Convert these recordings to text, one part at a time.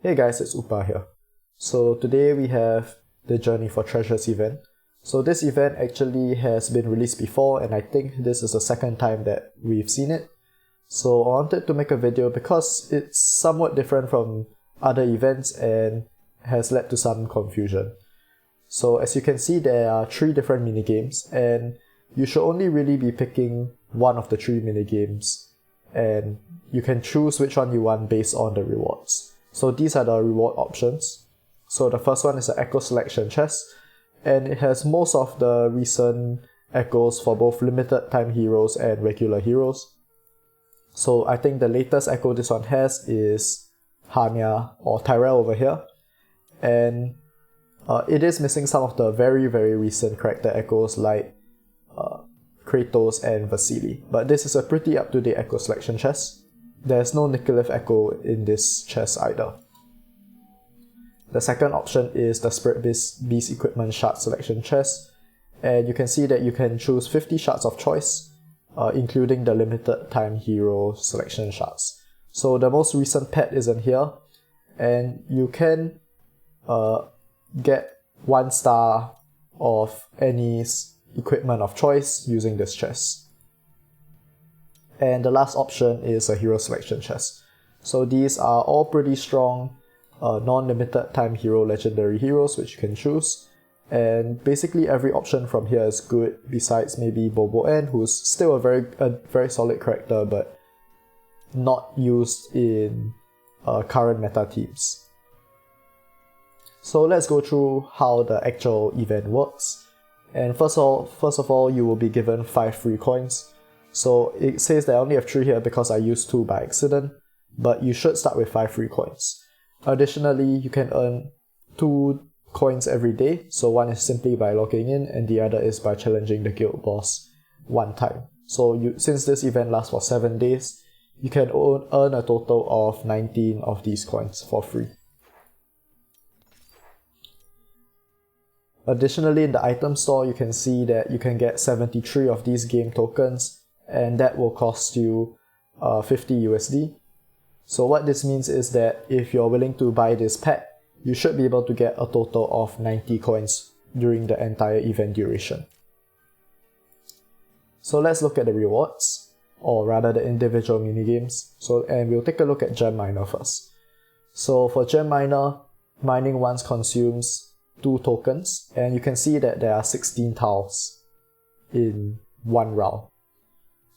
Hey guys, it's Upa here. So today we have the Journey for Treasures event. So this event actually has been released before, and I think this is the second time that we've seen it. So I wanted to make a video because it's somewhat different from other events and has led to some confusion. So as you can see, there are 3 different minigames, and you should only really be picking one of the 3 minigames, and you can choose which one you want based on the rewards. So these are the reward options. So the first one is the Echo Selection Chest, and it has most of the recent echoes for both limited time heroes and regular heroes. So I think the latest echo this one has is Hanya or Tyrell over here, and it is missing some of the very recent character echoes like Kratos and Vasily, but this is a pretty up-to-date Echo Selection Chest. There's no Nikolith Echo in this chest either. The second option is the Spirit Beast Equipment Shard Selection Chest, and you can see that you can choose 50 shards of choice, including the limited time hero selection shards. So the most recent pet is in here, and you can get 1 star of any equipment of choice using this chest. And the last option is a hero selection chest. So these are all pretty strong non-limited time hero legendary heroes which you can choose. And basically every option from here is good, besides maybe Bobo N, who's still a very solid character but not used in current meta teams. So let's go through how the actual event works. And first of all, you will be given 5 free coins. So it says that I only have 3 here because I used 2 by accident, but you should start with 5 free coins. Additionally, you can earn 2 coins every day, so one is simply by logging in and the other is by challenging the guild boss 1 time. So since this event lasts for 7 days, you can earn a total of 19 of these coins for free. Additionally, in the item store, you can see that you can get 73 of these game tokens, and that will cost you 50 USD. So what this means is that if you're willing to buy this pack, you should be able to get a total of 90 coins during the entire event duration. So let's look at the rewards, or rather the individual minigames. And we'll take a look at Gem Miner first. So for Gem Miner, mining once consumes 2 tokens, and you can see that there are 16 tiles in 1 round.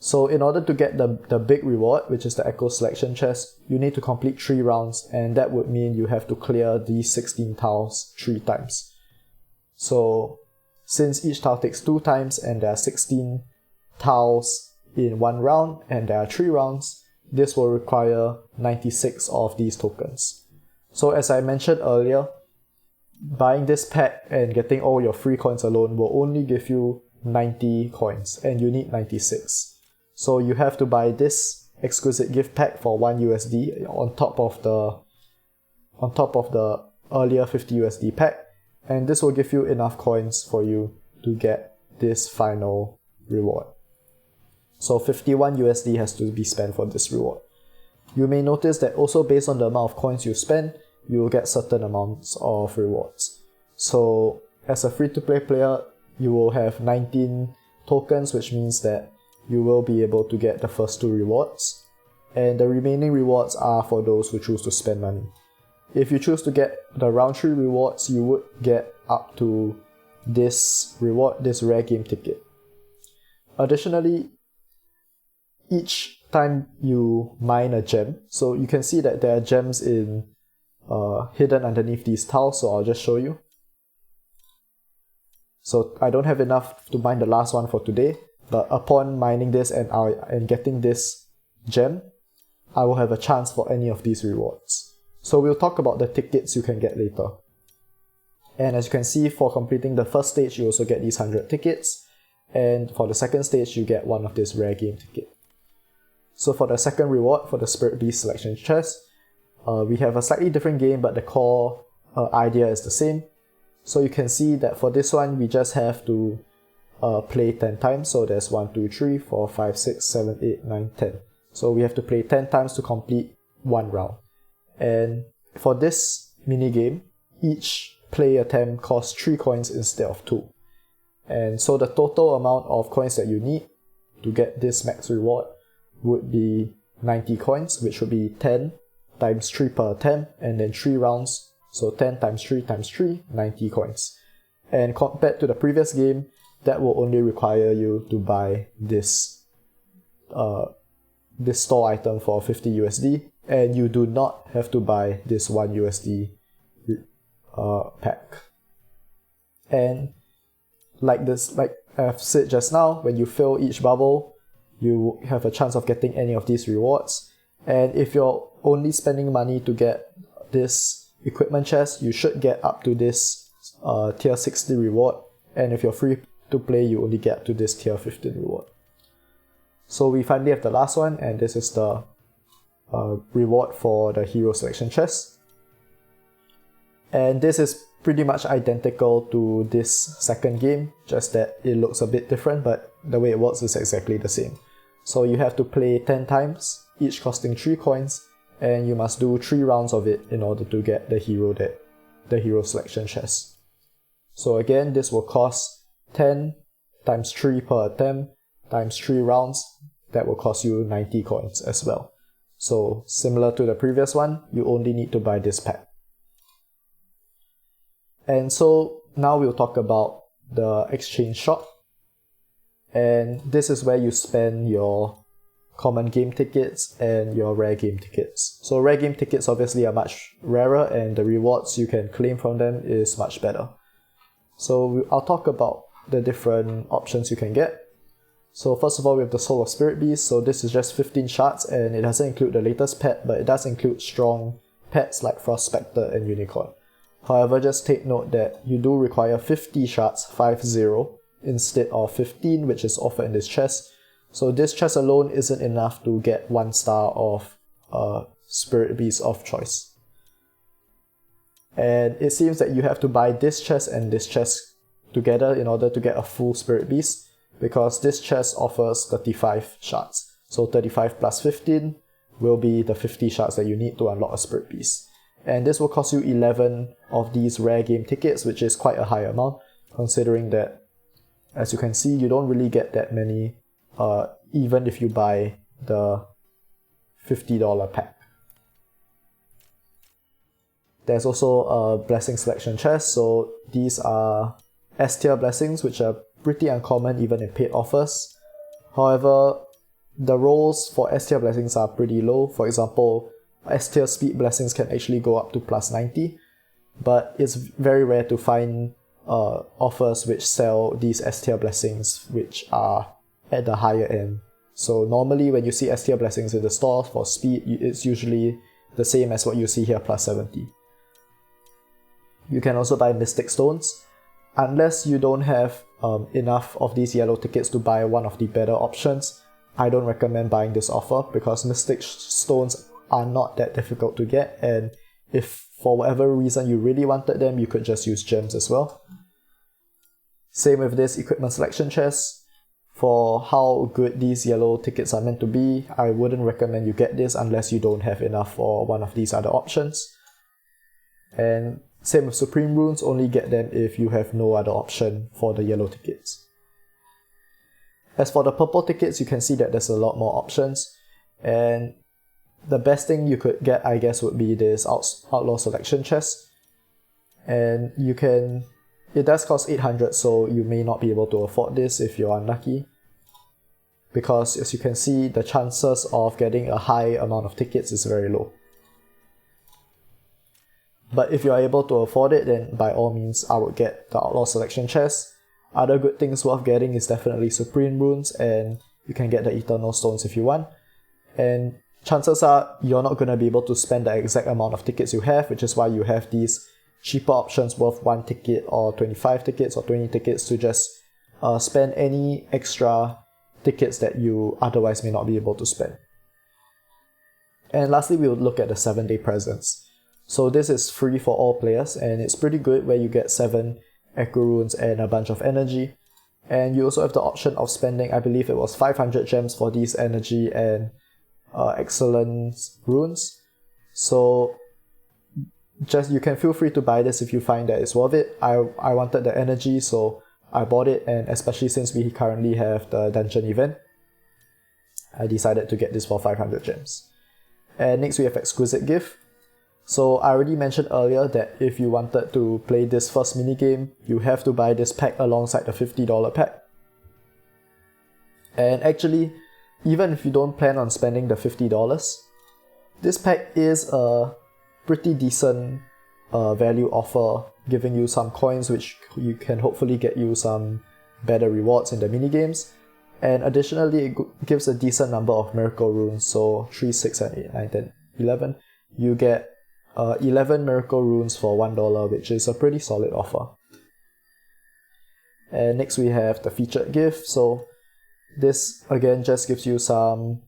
So in order to get the big reward, which is the Echo Selection Chest, you need to complete 3 rounds, and that would mean you have to clear these 16 tiles 3 times. So since each tile takes 2 times and there are 16 tiles in 1 round and there are 3 rounds, this will require 96 of these tokens. So as I mentioned earlier, buying this pack and getting all your free coins alone will only give you 90 coins, and you need 96. So you have to buy this exquisite gift pack for 1 USD on top of the earlier 50 USD pack, and this will give you enough coins for you to get this final reward. So 51 USD has to be spent for this reward. You may notice that also based on the amount of coins you spend, you will get certain amounts of rewards. So as a free-to-play player, you will have 19 tokens, which means that you will be able to get the first 2 rewards, and the remaining rewards are for those who choose to spend money. If you choose to get the round 3 rewards, you would get up to this reward, this rare game ticket. Additionally, each time you mine a gem, so you can see that there are gems hidden underneath these tiles, so I'll just show you. So I don't have enough to mine the last one for today, but upon mining this and getting this gem, I will have a chance for any of these rewards. So we'll talk about the tickets you can get later. And as you can see, for completing the first stage, you also get these 100 tickets, and for the second stage, you get 1 of this rare game ticket. So for the second reward, for the Spirit Beast Selection Chest, we have a slightly different game, but the core idea is the same. So you can see that for this one, we just have to play 10 times. So there's 1, 2, 3, 4, 5, 6, 7, 8, 9, 10. So we have to play 10 times to complete 1 round. And for this minigame, each play attempt costs 3 coins instead of 2. And so the total amount of coins that you need to get this max reward would be 90 coins, which would be 10 times 3 per attempt, and then 3 rounds, so 10 times 3 times 3, 90 coins. And compared to the previous game, that will only require you to buy this store item for 50 USD, and you do not have to buy this 1 USD pack. And like I've said just now, when you fill each bubble, you have a chance of getting any of these rewards. And if you're only spending money to get this equipment chest, you should get up to this tier 60 reward. And if you're free to play, you only get up to this tier 15 reward. So we finally have the last one, and this is the reward for the hero selection chest. And this is pretty much identical to this second game, just that it looks a bit different, but the way it works is exactly the same. So you have to play 10 times, each costing 3 coins, and you must do 3 rounds of it in order to get the hero selection chest. So again, this will cost 10 times 3 per attempt times 3 rounds. That will cost you 90 coins as well. So similar to the previous one, you only need to buy this pack. And so now we'll talk about the exchange shop. And this is where you spend your common game tickets and your rare game tickets. So rare game tickets obviously are much rarer, and the rewards you can claim from them is much better. So I'll talk about the different options you can get. So first of all, we have the Soul of Spirit Beast. So this is just 15 shards, and it doesn't include the latest pet, but it does include strong pets like Frost Spectre and Unicorn. However, just take note that you do require 50 shards, 50, instead of 15, which is offered in this chest. So this chest alone isn't enough to get 1 star of Spirit Beast of choice. And it seems that you have to buy this chest and this chest together in order to get a full Spirit Beast, because this chest offers 35 shards. So 35 plus 15 will be the 50 shards that you need to unlock a Spirit Beast. And this will cost you 11 of these rare game tickets, which is quite a high amount, considering that, as you can see, you don't really get that many, even if you buy the $50 pack. There's also a blessing selection chest, so these are S tier blessings, which are pretty uncommon even in paid offers. However, the rolls for S tier blessings are pretty low. For example, S tier speed blessings can actually go up to plus 90, but it's very rare to find offers which sell these S tier blessings which are at the higher end. So normally when you see S tier blessings in the store for speed, it's usually the same as what you see here, plus 70. You can also buy Mystic Stones. Unless you don't have enough of these yellow tickets to buy one of the better options, I don't recommend buying this offer, because Mystic Stones are not that difficult to get, and if for whatever reason you really wanted them, you could just use gems as well. Same with this equipment selection chest. For how good these yellow tickets are meant to be, I wouldn't recommend you get this unless you don't have enough for one of these other options. And same with Supreme Runes, only get them if you have no other option for the yellow tickets. As for the purple tickets, you can see that there's a lot more options, and the best thing you could get, I guess, would be this Outlaw Selection chest. And it does cost 800, so you may not be able to afford this if you're unlucky, because as you can see, the chances of getting a high amount of tickets is very low. But if you are able to afford it, then by all means I would get the Outlaw Selection chest. Other good things worth getting is definitely Supreme Runes, and you can get the Eternal Stones if you want. And chances are you're not going to be able to spend the exact amount of tickets you have, which is why you have these cheaper options worth 1 ticket or 25 tickets or 20 tickets to just spend any extra tickets that you otherwise may not be able to spend. And lastly, we will look at the 7-day presents. So this is free for all players, and it's pretty good, where you get 7 Echo Runes and a bunch of energy. And you also have the option of spending, I believe it was 500 gems for these energy and excellence runes. So just you can feel free to buy this if you find that it's worth it. I wanted the energy, so I bought it, and especially since we currently have the dungeon event, I decided to get this for 500 gems. And next we have Exquisite Gift. So I already mentioned earlier that if you wanted to play this first minigame, you have to buy this pack alongside the $50 pack. And actually, even if you don't plan on spending the $50, this pack is a pretty decent value offer, giving you some coins which you can hopefully get you some better rewards in the minigames. And additionally, it gives a decent number of miracle runes, so 3, 6, and 8, 9, 10, 11. You get 11 miracle runes for $1, which is a pretty solid offer. And next we have the featured gift. So this again just gives you some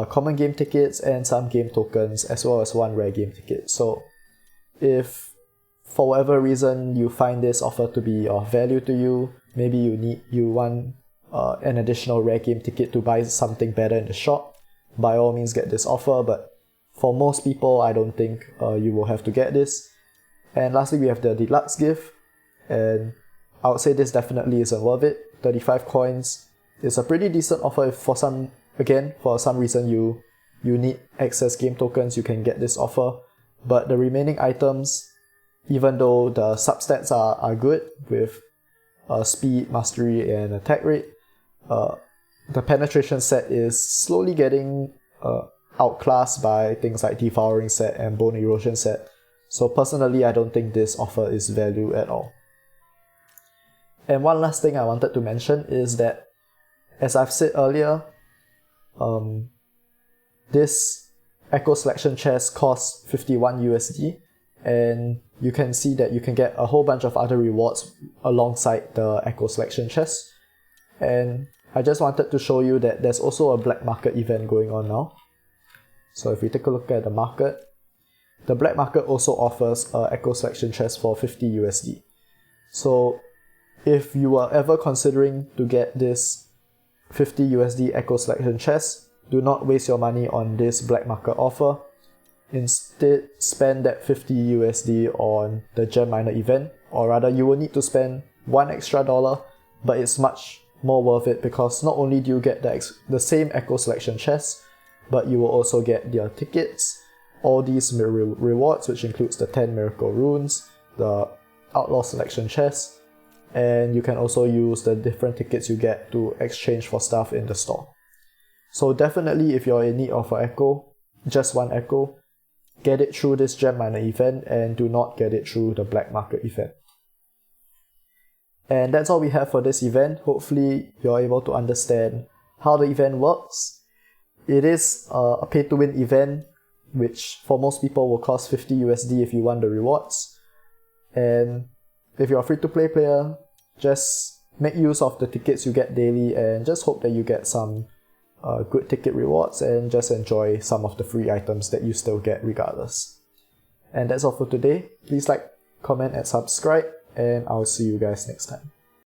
common game tickets and some game tokens, as well as one rare game ticket. So if for whatever reason you find this offer to be of value to you, maybe you want an additional rare game ticket to buy something better in the shop, by all means get this offer, but for most people I don't think you will have to get this. And lastly we have the deluxe gift, and I would say this definitely isn't worth it. 35 coins is a pretty decent offer if for some reason you need excess game tokens, you can get this offer. But the remaining items, even though the substats are good with speed, mastery, and attack rate, the penetration set is slowly getting outclassed by things like Devouring set and Bone Erosion set. So personally, I don't think this offer is value at all. And one last thing I wanted to mention is that, as I've said earlier, this Echo Selection chest costs 51 USD, and you can see that you can get a whole bunch of other rewards alongside the Echo Selection chest. And I just wanted to show you that there's also a black market event going on now. So if we take a look at the market, the black market also offers a Echo Selection chest for 50 USD. So if you are ever considering to get this 50 USD Echo Selection chest, do not waste your money on this black market offer. Instead, spend that 50 USD on the Gem Miner event, or rather you will need to spend $1 extra, but it's much more worth it because not only do you get the same Echo Selection chest, but you will also get their tickets, all these rewards, which includes the 10 miracle runes, the Outlaw Selection chest, and you can also use the different tickets you get to exchange for stuff in the store. So definitely, if you're in need of an Echo, just one Echo, get it through this Gem Miner event and do not get it through the black market event. And that's all we have for this event. Hopefully you're able to understand how the event works. It is a pay-to-win event, which for most people will cost 50 USD if you want the rewards. And if you're a free-to-play player, just make use of the tickets you get daily and just hope that you get some good ticket rewards and just enjoy some of the free items that you still get regardless. And that's all for today. Please like, comment, and subscribe, and I'll see you guys next time.